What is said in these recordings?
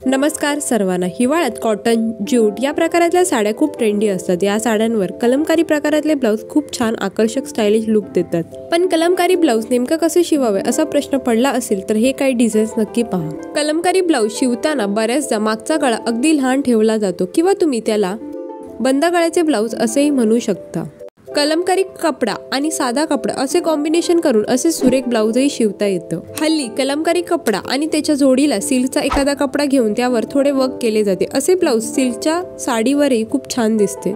नमस्कार सर्वांना। हिवाळ्यात कॉटन, ज्यूट या प्रकारातल्या साड्या खूप ट्रेंडी असतात। या साड्यांवर कलमकारी प्रकारातले ब्लाउज खूप छान आकर्षक स्टायलिश लुक देतात। पण कलमकारी ब्लाउज नेमकं कसे शिवावे असा प्रश्न पडला असेल तर हे काही डिझाईन्स नक्की पहा। कलमकारी ब्लाउज शिवताना बऱ्याचदा मागचा गळा अगदी लहान ठेवला जातो किंवा तुम्ही त्याला बंद गळ्याचे ब्लाउज असेही म्हणू शकता। कलमकारी कपडा आणि साधा कपडा असे कॉम्बिनेशन करून असे सुरेख ब्लाउजही शिवता येतं। हल्ली कलमकारी कपडा आणि त्याच्या जोडीला सिल्कचा एखादा कपडा घेऊन त्यावर थोडे वर्क केले जाते। असे ब्लाउज सिल्कच्या साडीवरही खूप छान दिसते।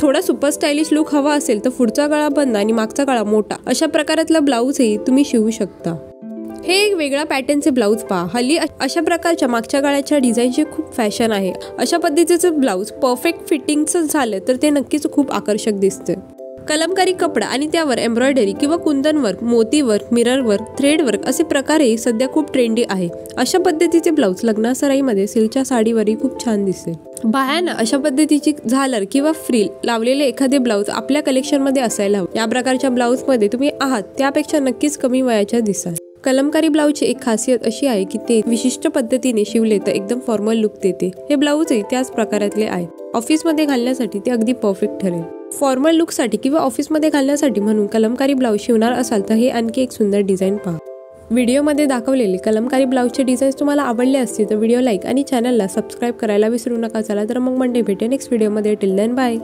थोडा सुपर स्टायलिश लुक हवा असेल तर पुढचा गळा बंद आणि मागचा गळा मोठा अशा प्रकारातला ब्लाउजही तुम्ही शिवू शकता। हे एक वेगळ्या पॅटर्नचे ब्लाउज पहा। हल्ली अशा प्रकारच्या मागच्या गळ्याच्या डिझाईनची खूप फॅशन आहे। अशा पद्धतीचे ब्लाउज परफेक्ट फिटिंगचं झालं तर ते नक्कीच खूप आकर्षक दिसते। कलमकारी कपडा आणि त्यावर एम्ब्रॉयडरी किंवा कुंदन वर्क, मोती work, mirror work, thread work असे प्रकारही सध्या खूप ट्रेंडी आहे। अशा पद्धतीचे ब्लाउज लग्नासराईमध्ये सिल्कच्या साडीवरही खूप छान दिसते। बाह्यांना अशा पद्धतीची झालर किंवा फ्रिल लावलेले एखादे ब्लाउज आपल्या कलेक्शनमध्ये असायला हवे। या प्रकारच्या ब्लाउजमध्ये तुम्ही आहात त्यापेक्षा नक्कीच कमी वयाच्या दिसाल। कलमकारी ब्लाउजची एक खासियत अशी आहे की ते विशिष्ट पद्धतीने शिवले तर एकदम फॉर्मल लुक देते। हे ब्लाउजही त्याच प्रकारातले आहे। ऑफिसमध्ये घालण्यासाठी ते अगदी परफेक्ट ठरेल। फॉर्मल लुकसाठी किंवा ऑफिसमध्ये घालण्यासाठी म्हणून कलमकारी ब्लाउज शिवणार असाल तर हे आणखी एक सुंदर डिझाईन पहा। व्हिडिओमध्ये दाखवलेले कलमकारी ब्लाउजचे डिझाईन्स तुम्हाला आवडले असतील तर व्हिडिओ लाईक आणि चॅनलला सबस्क्राईब करायला विसरू नका। चला तर मग मंडे भेटूया नेक्स्ट व्हिडिओमध्ये। Till then bye.